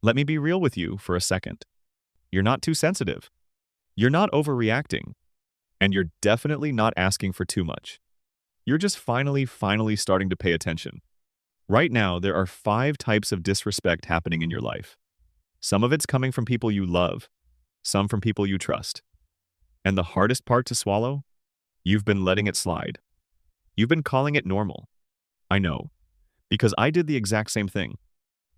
Let me be real with you for a second. You're not too sensitive. You're not overreacting. And you're definitely not asking for too much. You're just finally starting to pay attention. Right now, there are 5 types of disrespect happening in your life. Some of it's coming from people you love, some from people you trust. And the hardest part to swallow? You've been letting it slide. You've been calling it normal. I know, because I did the exact same thing.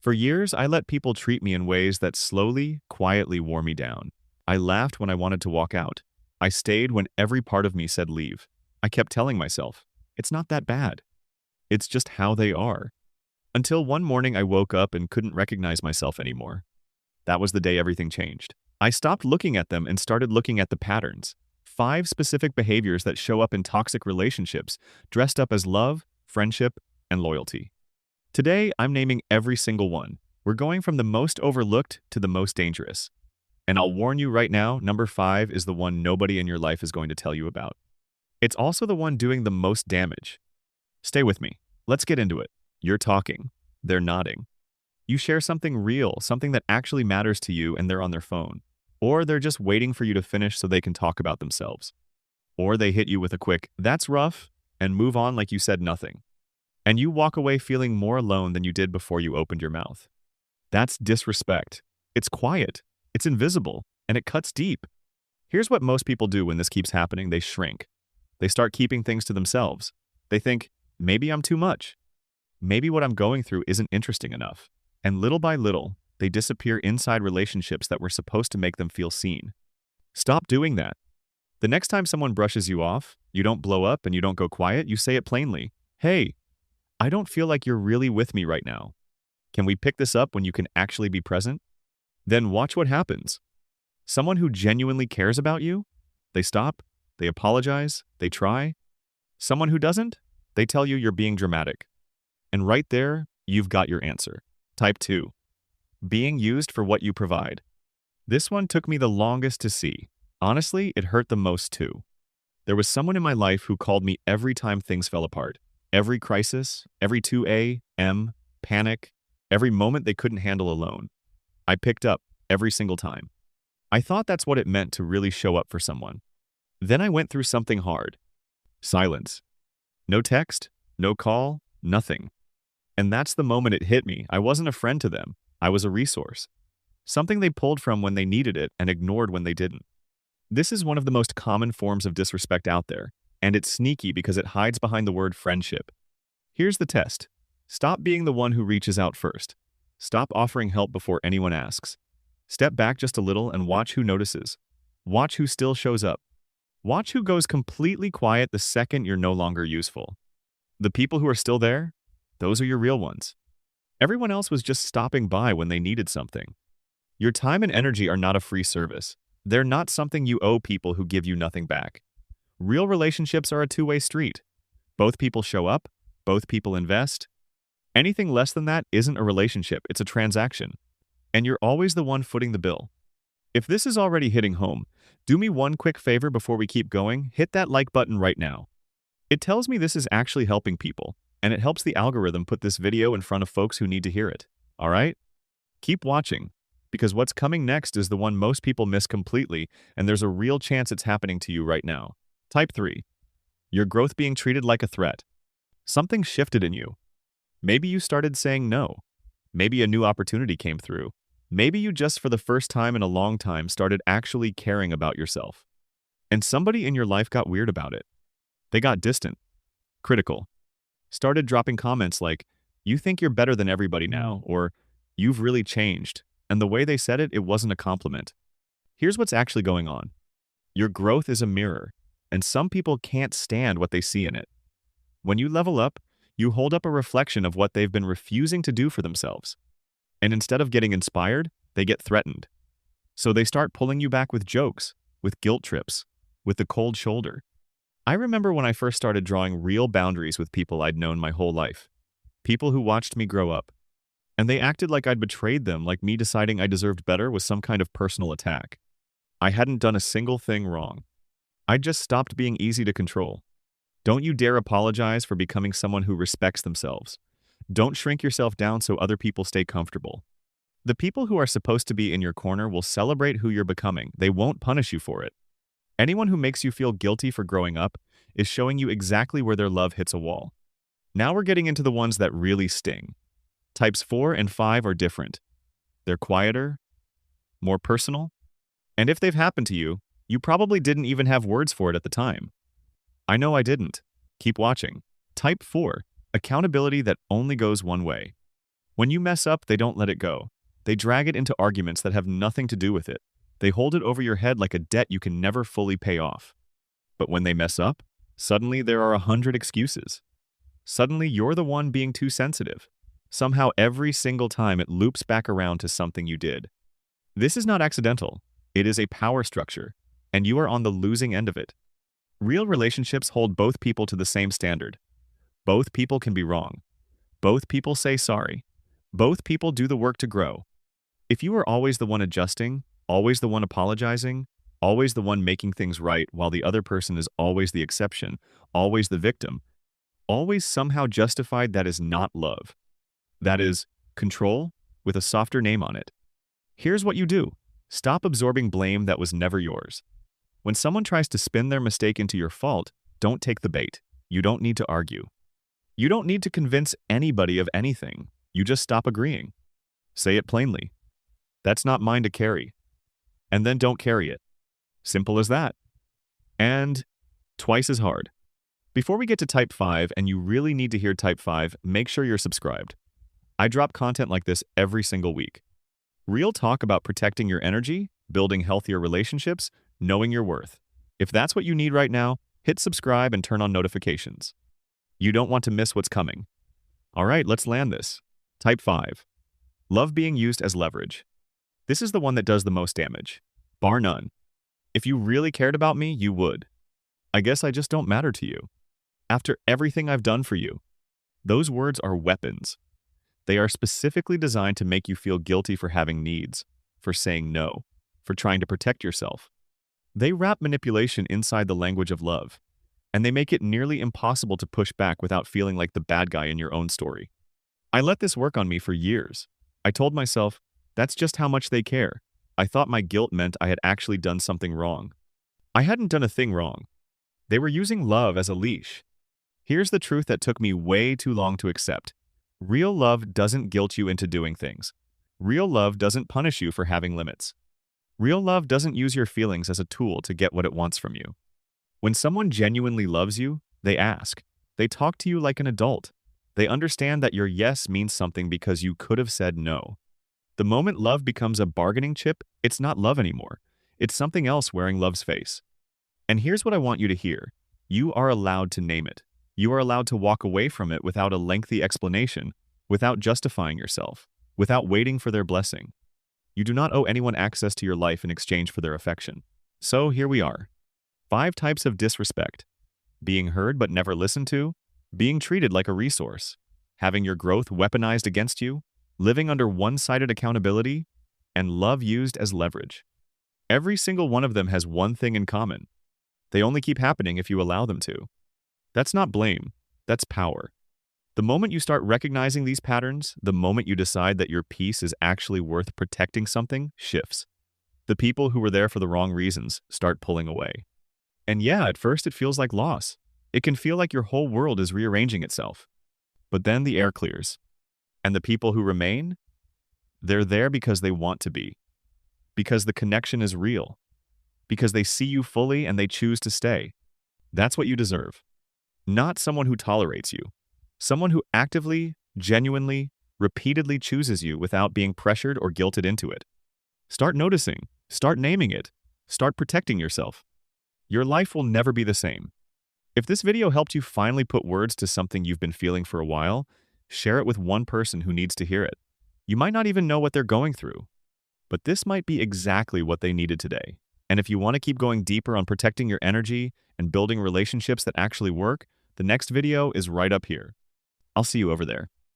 For years, I let people treat me in ways that slowly, quietly wore me down. I laughed when I wanted to walk out. I stayed when every part of me said leave. I kept telling myself, it's not that bad. It's just how they are. Until one morning I woke up and couldn't recognize myself anymore. That was the day everything changed. I stopped looking at them and started looking at the patterns. 5 specific behaviors that show up in toxic relationships, dressed up as love, friendship, and loyalty. Today, I'm naming every single one. We're going from the most overlooked to the most dangerous. And I'll warn you right now, number 5 is the one nobody in your life is going to tell you about. It's also the one doing the most damage. Stay with me. Let's get into it. You're talking. They're nodding. You share something real, something that actually matters to you, and they're on their phone. Or they're just waiting for you to finish so they can talk about themselves. Or they hit you with a quick, "That's rough," and move on like you said nothing. And you walk away feeling more alone than you did before you opened your mouth. That's disrespect. It's quiet, it's invisible, and it cuts deep. Here's what most people do when this keeps happening. They shrink. They start keeping things to themselves. They think, maybe I'm too much. Maybe what I'm going through isn't interesting enough. And little by little, they disappear inside relationships that were supposed to make them feel seen. Stop doing that. The next time someone brushes you off, you don't blow up and you don't go quiet, you say it plainly. Hey, I don't feel like you're really with me right now. Can we pick this up when you can actually be present? Then watch what happens. Someone who genuinely cares about you, they stop, they apologize, they try. Someone who doesn't, they tell you you're being dramatic. And right there, you've got your answer. Type 2. Being used for what you provide. This one took me the longest to see. Honestly, it hurt the most too. There was someone in my life who called me every time things fell apart. Every crisis, every 2 a.m., panic, every moment they couldn't handle alone. I picked up every single time. I thought that's what it meant to really show up for someone. Then I went through something hard. Silence. No text, no call, nothing. And that's the moment it hit me. I wasn't a friend to them. I was a resource. Something they pulled from when they needed it and ignored when they didn't. This is one of the most common forms of disrespect out there, and it's sneaky because it hides behind the word friendship. Here's the test. Stop being the one who reaches out first. Stop offering help before anyone asks. Step back just a little and watch who notices. Watch who still shows up. Watch who goes completely quiet the second you're no longer useful. The people who are still there, those are your real ones. Everyone else was just stopping by when they needed something. Your time and energy are not a free service. They're not something you owe people who give you nothing back. Real relationships are a 2-way street. Both people show up, both people invest. Anything less than that isn't a relationship, it's a transaction. And you're always the one footing the bill. If this is already hitting home, do me one quick favor before we keep going, hit that like button right now. It tells me this is actually helping people, and it helps the algorithm put this video in front of folks who need to hear it. All right? Keep watching, because what's coming next is the one most people miss completely, and there's a real chance it's happening to you right now. Type 3. Your growth being treated like a threat. Something shifted in you. Maybe you started saying no. Maybe a new opportunity came through. Maybe you just for the first time in a long time started actually caring about yourself. And somebody in your life got weird about it. They got distant, critical, started dropping comments like, "You think you're better than everybody now," or "You've really changed." And the way they said it, it wasn't a compliment. Here's what's actually going on. Your growth is a mirror, and some people can't stand what they see in it. When you level up, you hold up a reflection of what they've been refusing to do for themselves. And instead of getting inspired, they get threatened. So they start pulling you back with jokes, with guilt trips, with the cold shoulder. I remember when I first started drawing real boundaries with people I'd known my whole life. People who watched me grow up. And they acted like I'd betrayed them, like me deciding I deserved better was some kind of personal attack. I hadn't done a single thing wrong. I just stopped being easy to control. Don't you dare apologize for becoming someone who respects themselves. Don't shrink yourself down so other people stay comfortable. The people who are supposed to be in your corner will celebrate who you're becoming. They won't punish you for it. Anyone who makes you feel guilty for growing up is showing you exactly where their love hits a wall. Now we're getting into the ones that really sting. Types 4 and 5 are different. They're quieter, more personal, and if they've happened to you, you probably didn't even have words for it at the time. I know I didn't. Keep watching. Type 4, accountability that only goes one way. When you mess up, they don't let it go. They drag it into arguments that have nothing to do with it. They hold it over your head like a debt you can never fully pay off. But when they mess up, suddenly there are 100 excuses. Suddenly you're the one being too sensitive. Somehow every single time it loops back around to something you did. This is not accidental. It is a power structure, and you are on the losing end of it. Real relationships hold both people to the same standard. Both people can be wrong. Both people say sorry. Both people do the work to grow. If you are always the one adjusting, always the one apologizing, always the one making things right while the other person is always the exception, always the victim, always somehow justified, that is not love. That is control with a softer name on it. Here's what you do. Stop absorbing blame that was never yours. When someone tries to spin their mistake into your fault, don't take the bait. You don't need to argue. You don't need to convince anybody of anything. You just stop agreeing. Say it plainly. That's not mine to carry. And then don't carry it. Simple as that. And twice as hard. Before we get to type 5, and you really need to hear type 5, make sure you're subscribed. I drop content like this every single week. Real talk about protecting your energy, building healthier relationships, knowing your worth. If that's what you need right now, hit subscribe and turn on notifications. You don't want to miss what's coming. All right, let's land this. Type 5. Love being used as leverage. This is the one that does the most damage, bar none. If you really cared about me, you would. I guess I just don't matter to you. After everything I've done for you. Those words are weapons. They are specifically designed to make you feel guilty for having needs, for saying no, for trying to protect yourself. They wrap manipulation inside the language of love, and they make it nearly impossible to push back without feeling like the bad guy in your own story. I let this work on me for years. I told myself, that's just how much they care. I thought my guilt meant I had actually done something wrong. I hadn't done a thing wrong. They were using love as a leash. Here's the truth that took me way too long to accept. Real love doesn't guilt you into doing things. Real love doesn't punish you for having limits. Real love doesn't use your feelings as a tool to get what it wants from you. When someone genuinely loves you, they ask. They talk to you like an adult. They understand that your yes means something because you could have said no. The moment love becomes a bargaining chip, it's not love anymore. It's something else wearing love's face. And here's what I want you to hear. You are allowed to name it. You are allowed to walk away from it without a lengthy explanation, without justifying yourself, without waiting for their blessing. You do not owe anyone access to your life in exchange for their affection. So here we are. 5 types of disrespect. Being heard but never listened to, being treated like a resource, having your growth weaponized against you, living under one-sided accountability, and love used as leverage. Every single one of them has one thing in common. They only keep happening if you allow them to. That's not blame, that's power. The moment you start recognizing these patterns, the moment you decide that your peace is actually worth protecting, something shifts. The people who were there for the wrong reasons start pulling away. And yeah, at first it feels like loss. It can feel like your whole world is rearranging itself. But then the air clears. And the people who remain, they're there because they want to be. Because the connection is real. Because they see you fully and they choose to stay. That's what you deserve. Not someone who tolerates you. Someone who actively, genuinely, repeatedly chooses you without being pressured or guilted into it. Start noticing. Start naming it. Start protecting yourself. Your life will never be the same. If this video helped you finally put words to something you've been feeling for a while, share it with one person who needs to hear it. You might not even know what they're going through, but this might be exactly what they needed today. And if you want to keep going deeper on protecting your energy and building relationships that actually work, the next video is right up here. I'll see you over there.